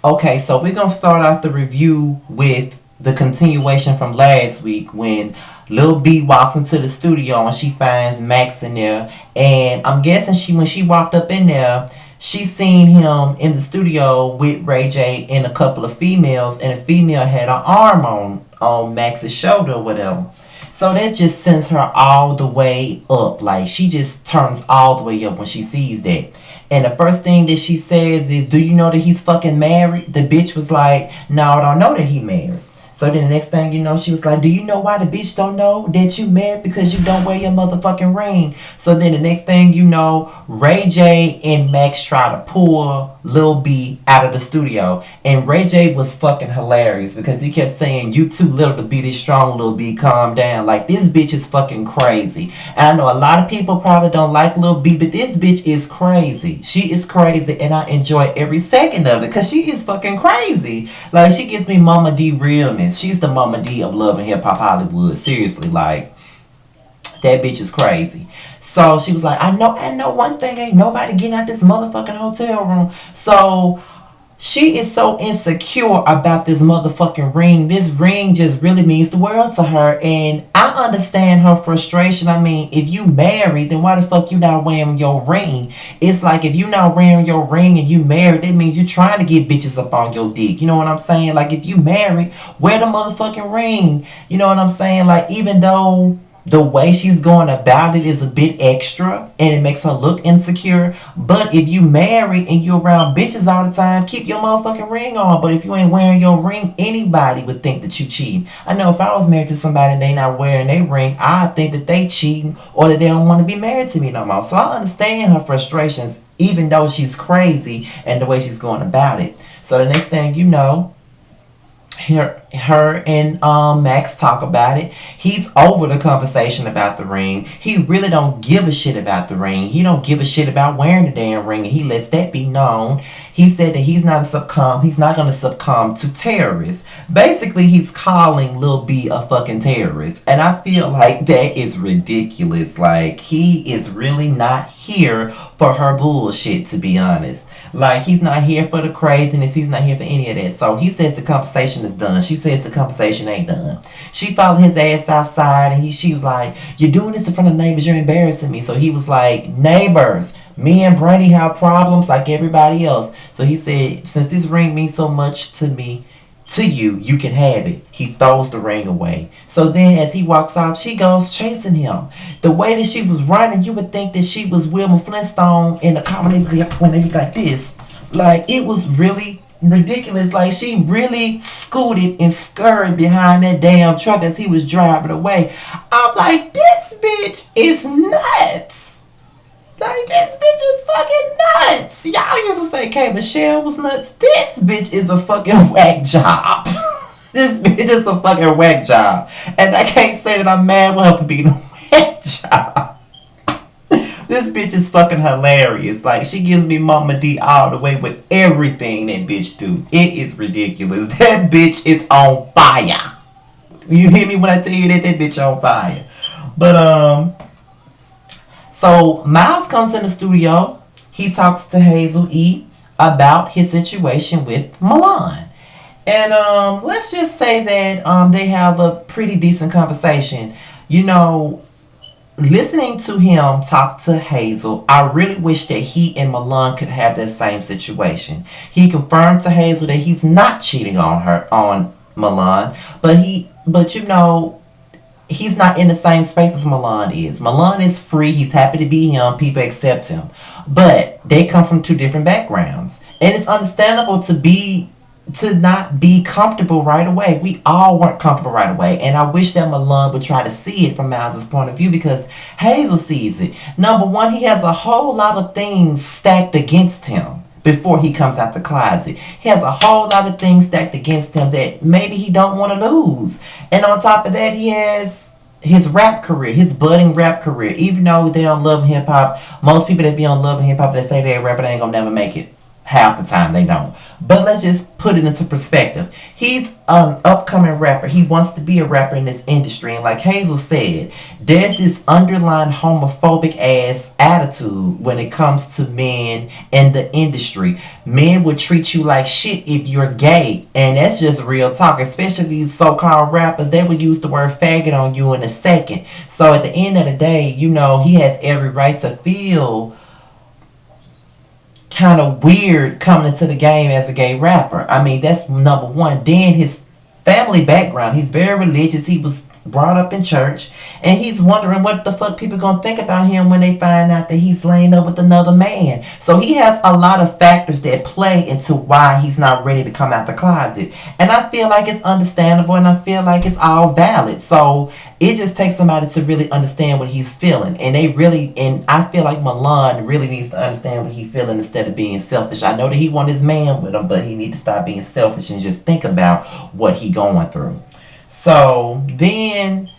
Okay, so we're gonna start out the review with the continuation from last week when Lil B walks into the studio and she finds Max in there. And I'm guessing she when she walked up in there, she seen him in the studio with Ray J and a couple of females, and a female had an arm on Max's shoulder or whatever. So that just sends her all the way up. Like she just turns all the way up when she sees that. And the first thing that she says is, "Do you know that he's fucking married?" The bitch was like, "No, I don't know that he married." So then the next thing you know, she was like, "Do you know why the bitch don't know that you married? Because you don't wear your motherfucking ring." So then the next thing you know, Ray J and Max try to pull Lil B out of the studio. And Ray J was fucking hilarious because he kept saying, "You too little to be this strong, Lil B, calm down." Like, this bitch is fucking crazy. And I know a lot of people probably don't like Lil B, but this bitch is crazy. She is crazy, and I enjoy every second of it because she is fucking crazy. Like, she gives me Mama D realness. She's the Mama D of Love and Hip Hop Hollywood. Seriously, like, that bitch is crazy. So she was like, I know one thing, ain't nobody getting out this motherfucking hotel room. So she is so insecure about this motherfucking ring. This ring just really means the world to her. And I understand her frustration. I mean, if you married, then why the fuck you not wearing your ring? It's like if you not wearing your ring and you married, that means you trying to get bitches up on your dick. You know what I'm saying? Like if you married, wear the motherfucking ring. You know what I'm saying? Like even though the way she's going about it is a bit extra and it makes her look insecure. But if you married and you around bitches all the time, keep your motherfucking ring on. But if you ain't wearing your ring, anybody would think that you cheating. I know if I was married to somebody and they not wearing their ring, I'd think that they cheating or that they don't want to be married to me no more. So I understand her frustrations, even though she's crazy and the way she's going about it. So the next thing you know, her and Max talk about it. He's over the conversation about the ring. He really don't give a shit about the ring. He don't give a shit about wearing the damn ring, and he lets that be known. He said that he's not gonna succumb to terrorists. Basically, he's calling Lil B a fucking terrorist, and I feel like that is ridiculous. Like he is really not here for her bullshit, to be honest. Like he's not here for the craziness. He's not here for any of that. So he says the conversation is done. She says the conversation ain't done. She followed his ass outside, and she was like, "You're doing this in front of neighbors. You're embarrassing me." So he was like, "Neighbors, me and Brandy have problems like everybody else." So he said, "Since this ring means so much to me, to you, you can have it." He throws the ring away. So then as he walks off, she goes chasing him. The way that she was running, you would think that she was Wilma Flintstone in a comedy when they be like this. Like it was really ridiculous. Like she really scooted and scurried behind that damn truck as he was driving away. I'm like, this bitch is nuts. Like, this bitch is fucking nuts. Y'all used to say K. Michelle was nuts. This bitch is a fucking whack job. This bitch is a fucking whack job. And I can't say that I'm mad with her for being a whack job. This bitch is fucking hilarious. Like, she gives me Mama D all the way with everything that bitch do. It is ridiculous. That bitch is on fire. You hear me when I tell you that that bitch on fire. But, so Miles comes in the studio. He talks to Hazel E about his situation with Milan. And let's just say that they have a pretty decent conversation. You know, listening to him talk to Hazel, I really wish that he and Milan could have that same situation. He confirmed to Hazel that he's not cheating on Milan, but you know, he's not in the same space as Milan is. Milan is free. He's happy to be him. People accept him. But they come from two different backgrounds. And it's understandable to not be comfortable right away. We all weren't comfortable right away. And I wish that Milan would try to see it from Miles' point of view because Hazel sees it. Number one, he has a whole lot of things stacked against him before he comes out the closet. He has a whole lot of things stacked against him that maybe he don't want to lose. And on top of that, he has his rap career, his budding rap career. Even though they on Love and Hip Hop, most people that be on Love and Hip Hop that say they're a rapper, they ain't gonna never make it. Half the time they don't. But let's just put it into perspective. He's an upcoming rapper. He wants to be a rapper in this industry. And like Hazel said, there's this underlying homophobic ass attitude when it comes to men in the industry. Men would treat you like shit if you're gay. And that's just real talk. Especially these so-called rappers, they would use the word faggot on you in a second. So at the end of the day, he has every right to feel kind of weird coming into the game as a gay rapper. I mean, that's number one. Then his family background, he's very religious. He was brought up in church, and he's wondering what the fuck people gonna think about him when they find out that he's laying up with another man. So he has a lot of factors that play into why he's not ready to come out the closet. And I feel like it's understandable, and I feel like it's all valid. So it just takes somebody to really understand what he's feeling, and I feel like Milan really needs to understand what he's feeling instead of being selfish. I know that he want his man with him, but he need to stop being selfish and just think about what he going through. So then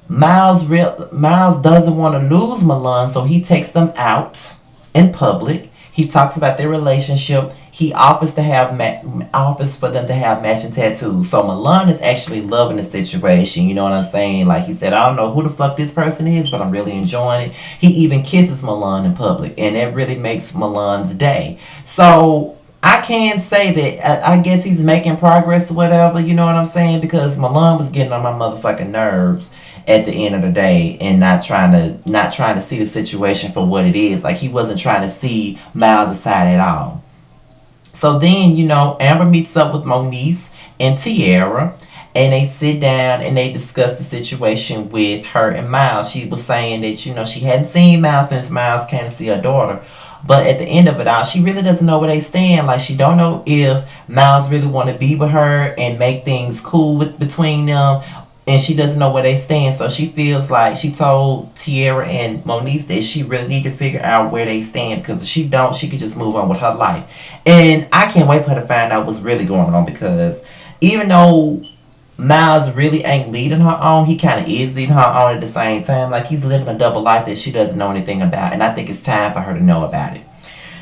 Miles doesn't want to lose Milan, so he takes them out in public. He talks about their relationship. He offers for them to have matching tattoos. So Milan is actually loving the situation. You know what I'm saying? Like he said, I don't know who the fuck this person is, but I'm really enjoying it. He even kisses Milan in public, and that really makes Milan's day. So I can say that I guess he's making progress or whatever, you know what I'm saying? Because Milan was getting on my motherfucking nerves at the end of the day and not trying to see the situation for what it is. Like he wasn't trying to see Miles' side at all. So then, Amber meets up with Moniece and Tiara, and they sit down and they discuss the situation with her and Miles. She was saying that, she hadn't seen Miles since Miles came to see her daughter. But at the end of it all, she really doesn't know where they stand. Like she don't know if Miles really want to be with her and make things cool between them, and she doesn't know where they stand. So she feels like she told Tiara and Monique that she really need to figure out where they stand, because if she don't, she could just move on with her life. And I can't wait for her to find out what's really going on, because even though Miles really ain't leading her on, he kind of is leading her on at the same time. Like he's living a double life that she doesn't know anything about, and I think it's time for her to know about it.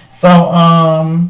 So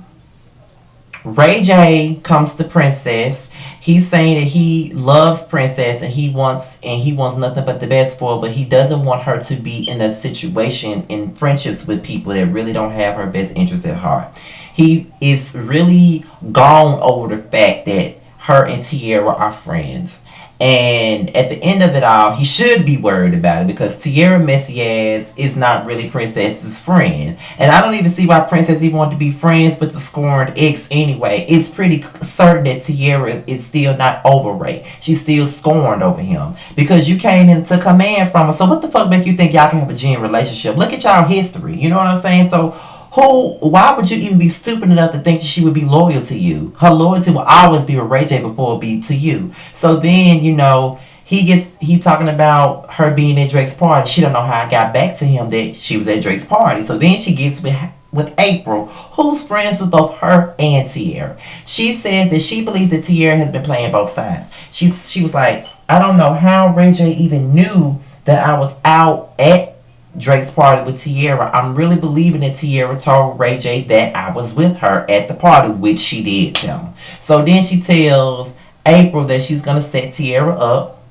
Ray J comes to Princess. He's saying that he loves Princess and he wants nothing but the best for her, but he doesn't want her to be in a situation in friendships with people that really don't have her best interest at heart. He is really gone over the fact that her and Tierra are friends. And at the end of it all, he should be worried about it, because Tierra Messias is not really Princess's friend. And I don't even see why Princess even wanted to be friends with the scorned ex anyway. It's pretty certain that Tierra is still not over Ray. She's still scorned over him, because you came into command from her. So what the fuck make you think y'all can have a genuine relationship? Look at y'all history. You know what I'm saying? So why would you even be stupid enough to think that she would be loyal to you? Her loyalty will always be with Ray J before it be to you. So then, he talking about her being at Drake's party. She don't know how I got back to him that she was at Drake's party. So then she gets with April, who's friends with both her and Tierra. She says that she believes that Tierra has been playing both sides. She was like, I don't know how Ray J even knew that I was out at Drake's party with Tierra. I'm really believing that Tierra told Ray J that I was with her at the party, which she did tell him. So then she tells April that she's gonna set Tierra up.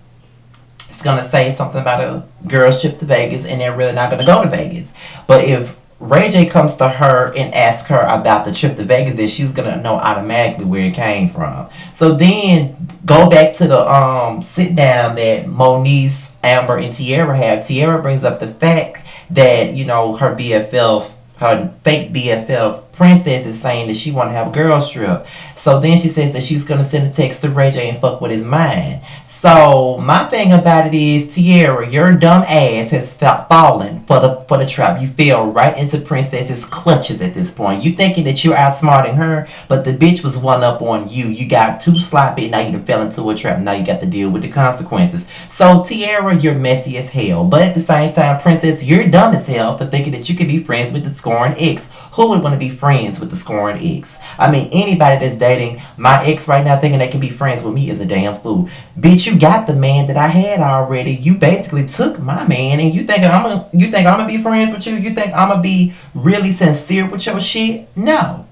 She's gonna say something about a girls trip to Vegas, and they're really not gonna go to Vegas. But if Ray J comes to her and asks her about the trip to Vegas, then she's gonna know automatically where it came from. So then go back to the sit down that Moniece, Amber, and Tierra have. Tierra brings up the fact that her BFF, her fake BFF Princess, is saying that she want to have a girls trip. So then she says that she's gonna send a text to Ray J and fuck with his mind. So my thing about it is, Tierra, your dumb ass has fallen for the trap. You fell right into Princess's clutches at this point. You thinking that you're outsmarting her, but the bitch was one up on you. You got too sloppy, now you done fell into a trap. Now you got to deal with the consequences. So Tierra, you're messy as hell. But at the same time, Princess, you're dumb as hell for thinking that you could be friends with the scorned ex. Who would want to be friends with the scorned ex? I mean, anybody that's dating my ex right now thinking they can be friends with me is a damn fool. Bitch, you got the man that I had already. You basically took my man, and you think I'm gonna be friends with you? You think I'm gonna be really sincere with your shit? No.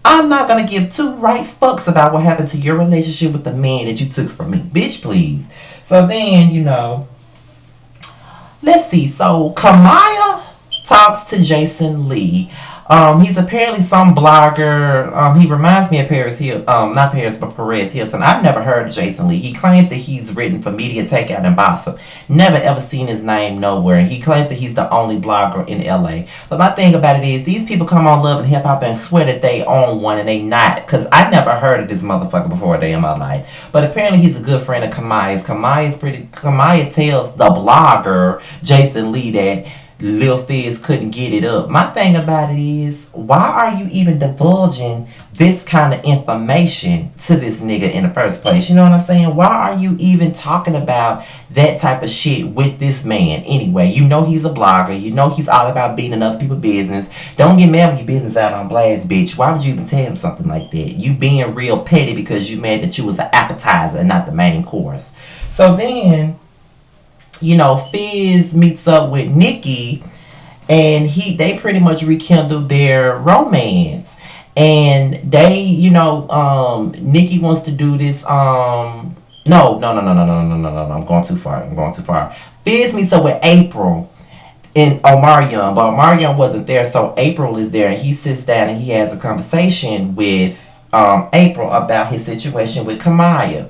I'm not gonna give two right fucks about what happened to your relationship with the man that you took from me. Bitch, please. So then, let's see. So Kamaya talks to Jason Lee. He's apparently some blogger. He reminds me of Paris Hill. Not Paris, but Perez Hilton. I've never heard of Jason Lee. He claims that he's written for Media Takeout and Bossa. Never ever seen his name nowhere. He claims that he's the only blogger in LA. But my thing about it is, these people come on Love and Hip Hop and swear that they own one and they not. Cause I never heard of this motherfucker before a day in my life. But apparently he's a good friend of Kamaya's. Kamaya tells the blogger Jason Lee that Lil Fizz couldn't get it up. My thing about it is, why are you even divulging this kind of information to this nigga in the first place? You know what I'm saying? Why are you even talking about that type of shit with this man anyway? You know he's a blogger. You know he's all about beating other people's business. Don't get mad when your business out on blast, bitch. Why would you even tell him something like that? You being real petty because you mad that you was an appetizer and not the main course. So then, Fizz meets up with Nikki, and they pretty much rekindled their romance. And Nikki wants to do this. No, no, no, no, no, no, no, no, no, no. I'm going too far. I'm going too far. Fizz meets up with April and Omarion, but Omarion wasn't there, so April is there, and he sits down and he has a conversation with April about his situation with Kamaya.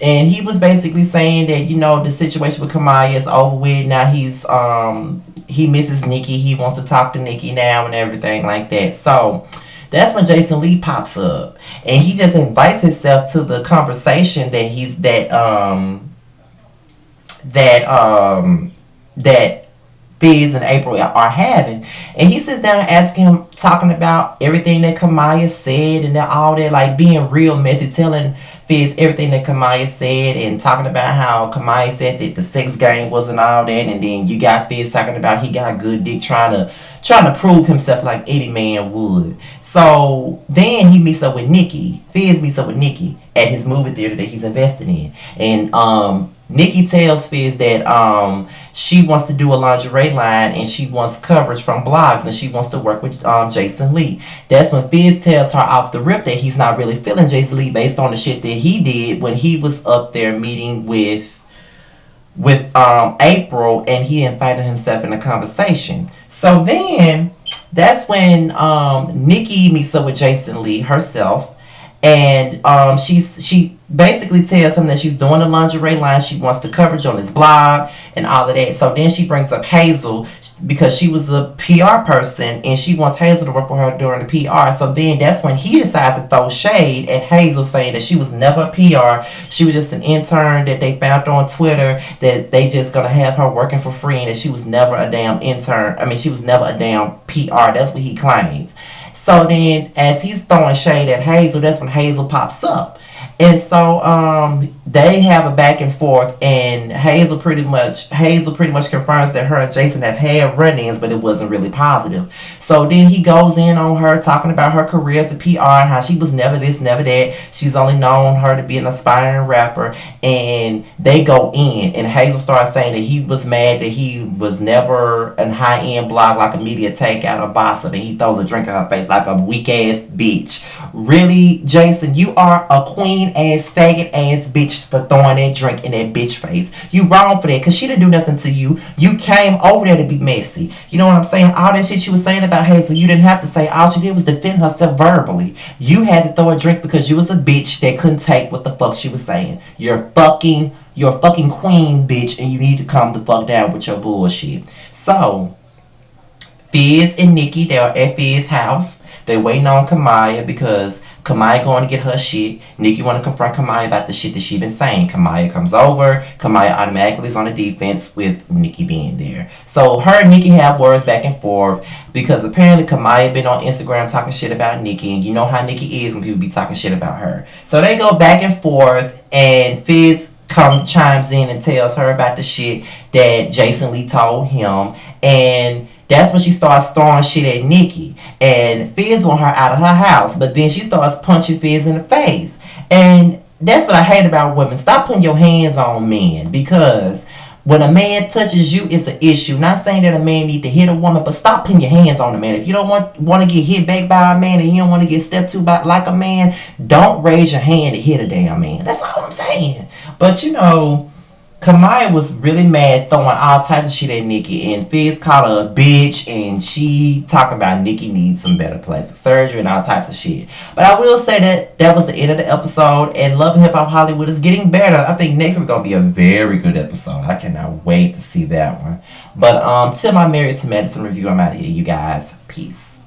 And he was basically saying that the situation with Kamaya is over with now. He misses Nikki. He wants to talk to Nikki now and everything like that. So that's when Jason Lee pops up, and he just invites himself to the conversation that Fizz and April are having. And he sits down and asks him, talking about everything that Kamaya said and all that, like being real messy, telling Fizz everything that Kamaya said and talking about how Kamaya said that the sex game wasn't all that, and then you got Fizz talking about he got good dick, trying to prove himself like any man would. So then he meets up with Nikki. Fizz meets up with Nikki at his movie theater that he's invested in. And Nikki tells Fizz that she wants to do a lingerie line and she wants coverage from blogs and she wants to work with Jason Lee. That's when Fizz tells her off the rip that he's not really feeling Jason Lee based on the shit that he did when he was up there meeting with April, and he invited himself in a conversation. So then that's when Nikki meets up with Jason Lee herself, and she basically tells him that she's doing the lingerie line. She wants the coverage on his blog and all of that. So then she brings up Hazel because she was a PR person and she wants Hazel to work with her during the PR. So then that's when he decides to throw shade at Hazel, saying that she was never a PR. She was just an intern that they found on Twitter, that they just gonna have her working for free, and that she was never a damn intern. I mean, she was never a damn PR. That's what he claims. So then, as he's throwing shade at Hazel, that's when Hazel pops up. And so they have a back and forth, and Hazel pretty much confirms that her and Jason have had run-ins, but it wasn't really positive. So then he goes in on her, talking about her career as a PR and how she was never this, never that. She's only known her to be an aspiring rapper, and they go in, and Hazel starts saying that he was mad that he was never a high-end blog like a Media Takeout or Bossa, and he throws a drink in her face like a weak-ass bitch. Really, Jason, you are a queen-ass, faggot-ass bitch for throwing that drink in that bitch face. You wrong for that, because she didn't do nothing to you. You came over there to be messy. You know what I'm saying? All that shit she was saying about Hazel, you didn't have to say. All she did was defend herself verbally. You had to throw a drink because you was a bitch that couldn't take what the fuck she was saying. You're a fucking queen, bitch, and you need to calm the fuck down with your bullshit. So, Fizz and Nikki, they are at Fizz's house. They waiting on Kamaya because Kamaya going to get her shit. Nikki want to confront Kamaya about the shit that she been saying. Kamaya comes over. Kamaya automatically is on the defense with Nikki being there. So her and Nikki have words back and forth because apparently Kamaya been on Instagram talking shit about Nikki, and you know how Nikki is when people be talking shit about her. So they go back and forth, and Fizz chimes in and tells her about the shit that Jason Lee told him, and that's when she starts throwing shit at Nikki. And Fizz want her out of her house. But then she starts punching Fizz in the face. And that's what I hate about women. Stop putting your hands on men. Because When a man touches you, it's an issue. Not saying that a man need to hit a woman, but stop putting your hands on a man. If you don't want to get hit back by a man, and you don't want to get stepped to by like a man, don't raise your hand to hit a damn man. That's all I'm saying. But you know, Kamaya was really mad, throwing all types of shit at Nikki, and Fizz called her a bitch, and she talking about Nikki needs some better plastic surgery and all types of shit. But I will say that that was the end of the episode, and Love and Hip Hop Hollywood is getting better. I think next week gonna be a very good episode. I cannot wait to see that one. But till my Married to Medicine review, I'm out of here, you guys. Peace.